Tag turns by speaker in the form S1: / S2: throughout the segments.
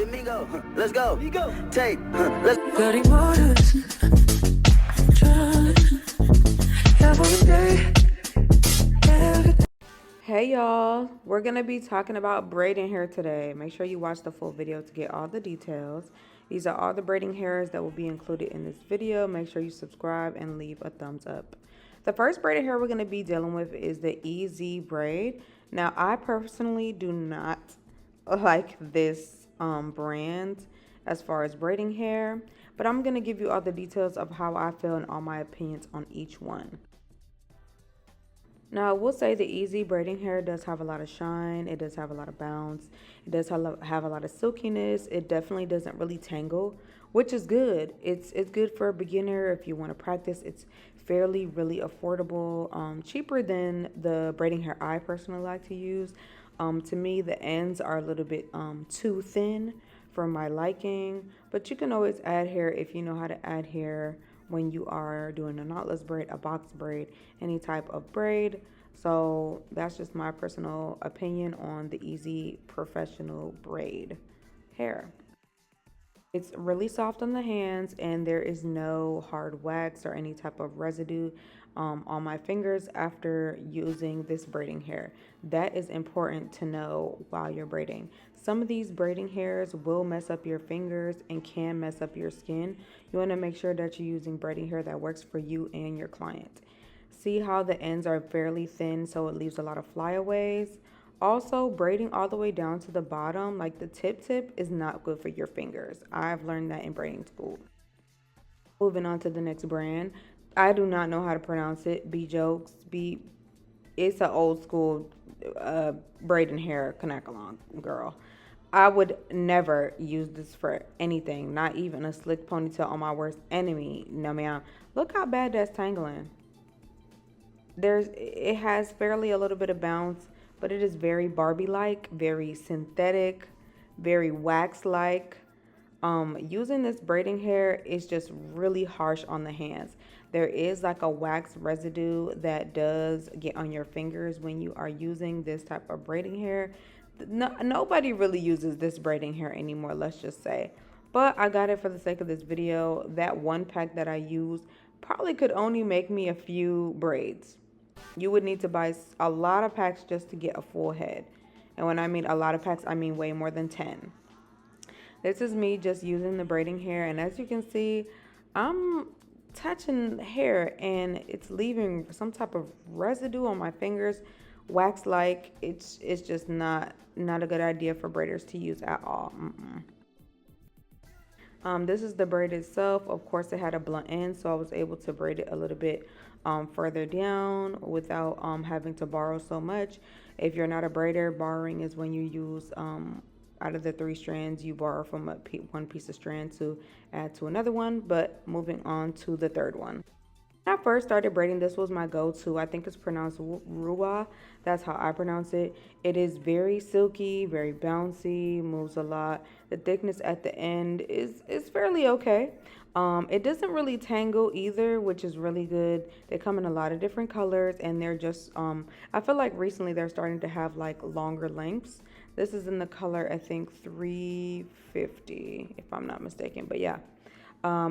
S1: Domingo, let's go. Take, let's
S2: Hey y'all, we're gonna be talking about braiding hair today. Make sure you watch the full video to get all the details. These are all the braiding hairs that will be included in this video. Make sure you subscribe and leave a thumbs up. The first braided hair we're gonna be dealing with is the EZ braid. Now, I personally do not like this brand as far as braiding hair, but I'm gonna give you all the details of how I feel and all my opinions on each one. Now, I will say the easy braiding hair does have a lot of shine. It does have a lot of bounce. It does have a lot of silkiness. It definitely doesn't really tangle, which is good. It's good for a beginner if you want to practice. It's fairly really affordable, cheaper than the braiding hair I personally like to use. To me, the ends are a little bit too thin for my liking, but you can always add hair if you know how to add hair when you are doing a knotless braid, a box braid, any type of braid. So that's just my personal opinion on the easy professional braid hair. It's really soft on the hands and there is no hard wax or any type of residue on my fingers after using this braiding hair. That is important to know while you're braiding. Some of these braiding hairs will mess up your fingers and can mess up your skin. You want to make sure that you're using braiding hair that works for you and your client. See how the ends are fairly thin so it leaves a lot of flyaways. Also, braiding all the way down to the bottom, like the tip is not good for your fingers. I've learned that in braiding school. Moving on to the next brand. I do not know how to pronounce it. It's an old school braiding hair Kanakalon girl. I would never use this for anything, not even a slick ponytail on my worst enemy. No ma'am. Look how bad that's tangling. It has fairly a little bit of bounce, but it is very Barbie-like, very synthetic, very wax-like. Using this braiding hair is just really harsh on the hands. There is like a wax residue that does get on your fingers when you are using this type of braiding hair. Nobody really uses this braiding hair anymore, let's just say. But I got it for the sake of this video. That one pack that I used probably could only make me a few braids. You would need to buy a lot of packs just to get a full head. And when I mean a lot of packs, I mean way more than 10. This is me just using the braiding hair. And as you can see, I'm touching hair and it's leaving some type of residue on my fingers. Wax-like. It's just not a good idea for braiders to use at all. This is the braid itself. Of course, it had a blunt end, so I was able to braid it a little bit further down without having to borrow so much. If you're not a braider, borrowing is when you use out of the 3 strands, you borrow from one piece of strand to add to another one. But moving on to the third one. When I first started braiding, this was my go-to. I think it's pronounced ruwa. That's how I pronounce it. It is very silky, very bouncy, moves a lot. The thickness at the end is fairly okay. It doesn't really tangle either, which is really good. They come in a lot of different colors and they're just, I feel like recently they're starting to have like longer lengths. This is in the color, I think 350, if I'm not mistaken, but yeah.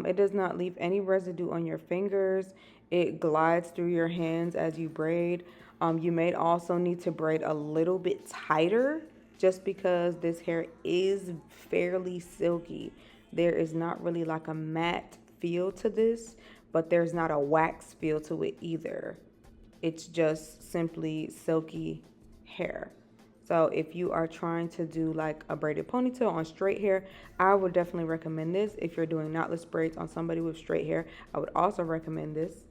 S2: It does not leave any residue on your fingers. It glides through your hands as you braid. You may also need to braid a little bit tighter just because this hair is fairly silky. There is not really like a matte feel to this, but there's not a wax feel to it either. It's just simply silky hair. So if you are trying to do like a braided ponytail on straight hair, I would definitely recommend this. If you're doing knotless braids on somebody with straight hair, I would also recommend this.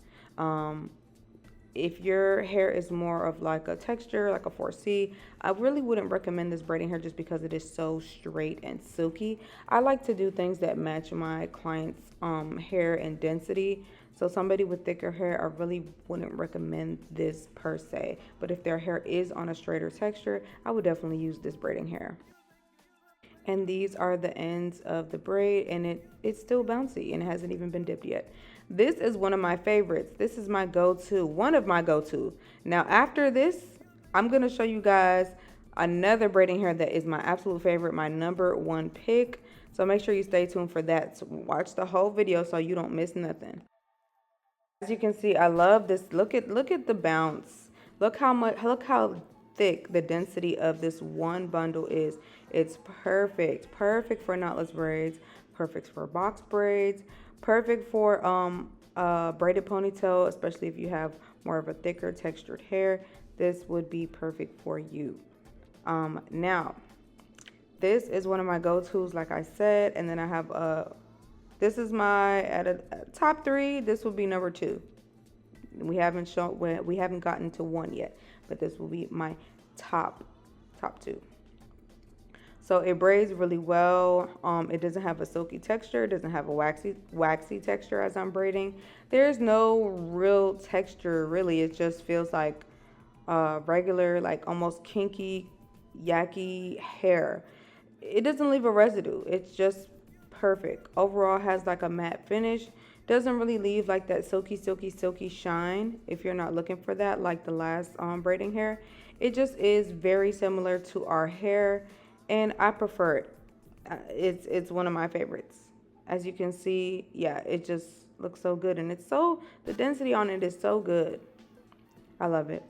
S2: If your hair is more of like a texture, like a 4C, I really wouldn't recommend this braiding hair just because it is so straight and silky. I like to do things that match my client's hair and density. So somebody with thicker hair, I really wouldn't recommend this per se. But if their hair is on a straighter texture, I would definitely use this braiding hair. And these are the ends of the braid, and it's still bouncy and it hasn't even been dipped yet. This is one of my favorites. This is my go-to, one of my go-to. Now after this, I'm gonna show you guys another braiding hair that is my absolute favorite, my number one pick. So make sure you stay tuned for that. So watch the whole video so you don't miss nothing. As you can see, I love this. Look at the bounce. Look how thick the density of this one bundle is. It's perfect. Perfect for knotless braids, perfect for box braids, perfect for braided ponytail, especially if you have more of a thicker textured hair. This would be perfect for you. Now, this is one of my go-tos, like I said, and then I have this is my at a top three. This will be number two. We haven't gotten to one yet, but this will be my top two. So it braids really well. It doesn't have a silky texture. It doesn't have a waxy texture as I'm braiding. There's no real texture really. It just feels like regular, like almost kinky, yucky hair. It doesn't leave a residue. It's just perfect. Overall has like a matte finish. Doesn't really leave like that silky shine if you're not looking for that like the last braiding hair. It just is very similar to our hair and I prefer it. It's one of my favorites. As you can see, yeah, it just looks so good and the density on it is so good. I love it.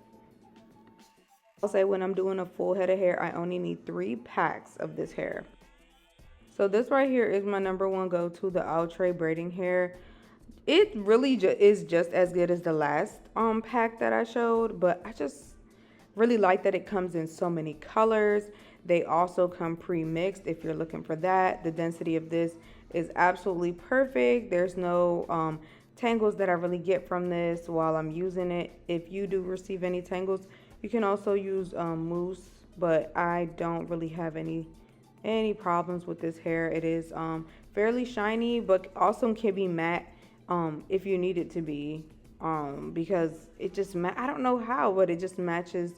S2: I'll say when I'm doing a full head of hair, I only need 3 packs of this hair. So this right here is my number one go-to, the altra braiding hair. It really is just as good as the last pack that I showed, but I just really like that it comes in so many colors. They also come pre-mixed if you're looking for that. The density of this is absolutely perfect. There's no tangles that I really get from this while I'm using it. If you do receive any tangles, you can also use mousse, but I don't really have any problems with this hair. It is fairly shiny, but also can be matte if you need it to be, because it just I don't know how, but it just matches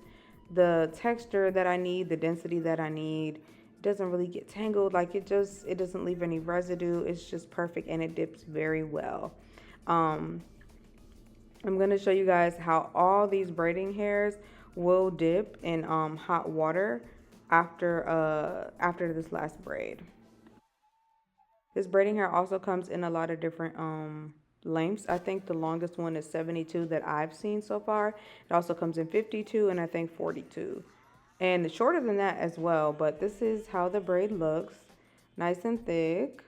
S2: the texture that I need, the density that I need. It doesn't really get tangled, like it doesn't leave any residue. It's just perfect and it dips very well. I'm going to show you guys how all these braiding hairs will dip in hot water after this last braid. This braiding hair also comes in a lot of different lengths. I think the longest one is 72 that I've seen so far. It also comes in 52 and I think 42. And shorter than that as well, but this is how the braid looks. Nice and thick.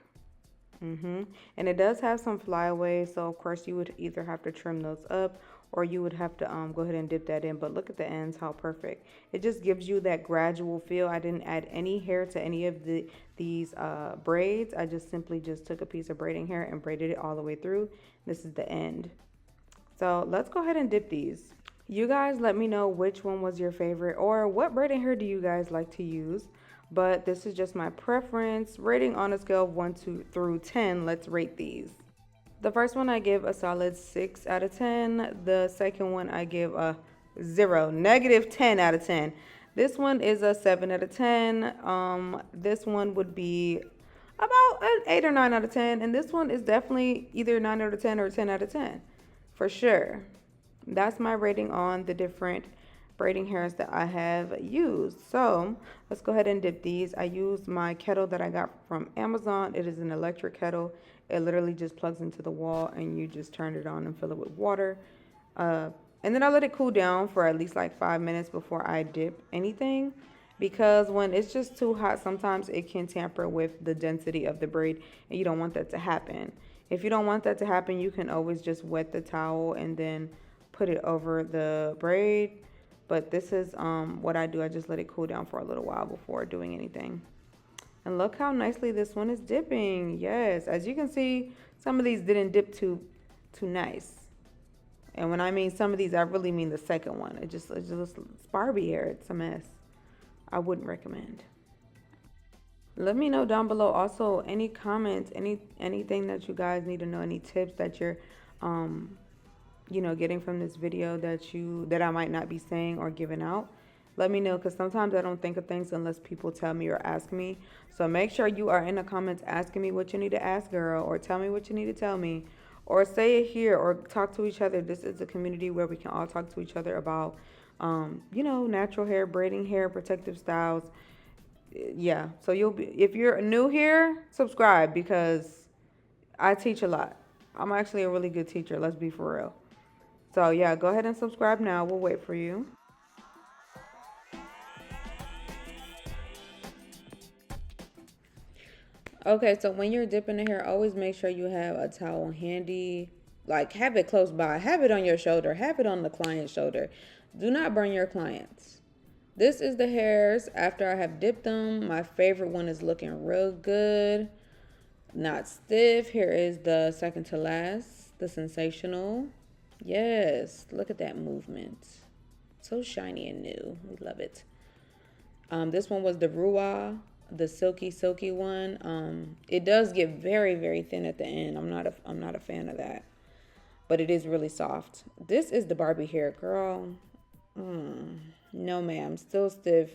S2: And it does have some flyaways, so of course you would either have to trim those up or you would have to go ahead and dip that in. But look at the ends, how perfect. It just gives you that gradual feel. I didn't add any hair to any of these braids. I just simply took a piece of braiding hair and braided it all the way through. This is the end. So let's go ahead and dip these. You guys let me know which one was your favorite or what braiding hair do you guys like to use. But this is just my preference. Rating on a scale of 1 through 10. Let's rate these. The first one I give a solid 6 out of 10. The second one I give a 0, -10 out of 10. This one is a 7 out of 10. This one would be about an 8 or 9 out of 10. And this one is definitely either 9 out of 10 or 10 out of 10. For sure. That's my rating on the different braiding hairs that I have used. So let's go ahead and dip these. I used my kettle that I got from Amazon. It is an electric kettle. It literally just plugs into the wall and you just turn it on and fill it with water. And then I let it cool down for at least like 5 minutes before I dip anything, because when it's just too hot, sometimes it can tamper with the density of the braid and you don't want that to happen. If you don't want that to happen, you can always just wet the towel and then put it over the braid. But this is what I do. I just let it cool down for a little while before doing anything. And look how nicely this one is dipping. Yes, as you can see, some of these didn't dip too nice. And when I mean some of these, I really mean the second one. It's just Barbie hair. It's a mess. I wouldn't recommend. Let me know down below also any comments, anything that you guys need to know, any tips that you're getting from this video that I might not be saying or giving out. Let me know, because sometimes I don't think of things unless people tell me or ask me. So make sure you are in the comments asking me what you need to ask, girl, or tell me what you need to tell me, or say it here, or talk to each other. This is a community where we can all talk to each other about you know, natural hair, braiding hair, protective styles. Yeah. So you'll be, if you're new here, subscribe because I teach a lot. I'm actually a really good teacher. Let's be for real. So yeah, go ahead and subscribe now. We'll wait for you. Okay, so when you're dipping the hair, always make sure you have a towel handy. Like, have it close by. Have it on your shoulder. Have it on the client's shoulder. Do not burn your clients. This is the hairs after I have dipped them. My favorite one is looking real good. Not stiff. Here is the second to last, the sensational. Yes, look at that movement. So shiny and new. We love it. This one was the ruwa, the silky one. It does get very very thin at the end. I'm not a fan of that, but it is really soft. This is the Barbie hair, girl. No, ma'am, still stiff,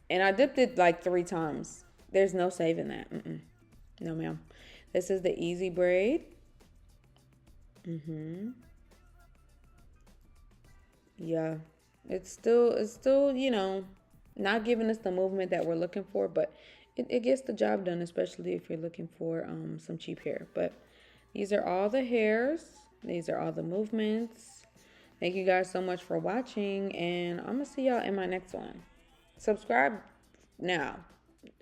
S2: and I dipped it like 3 times. There's no saving that. No, ma'am. This is the easy braid. Yeah, it's still not giving us the movement that we're looking for, but it gets the job done, especially if you're looking for some cheap hair. But these are all the hairs. These are all the movements. Thank you guys so much for watching, and I'm gonna see y'all in my next one. Subscribe now.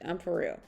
S2: I'm for real.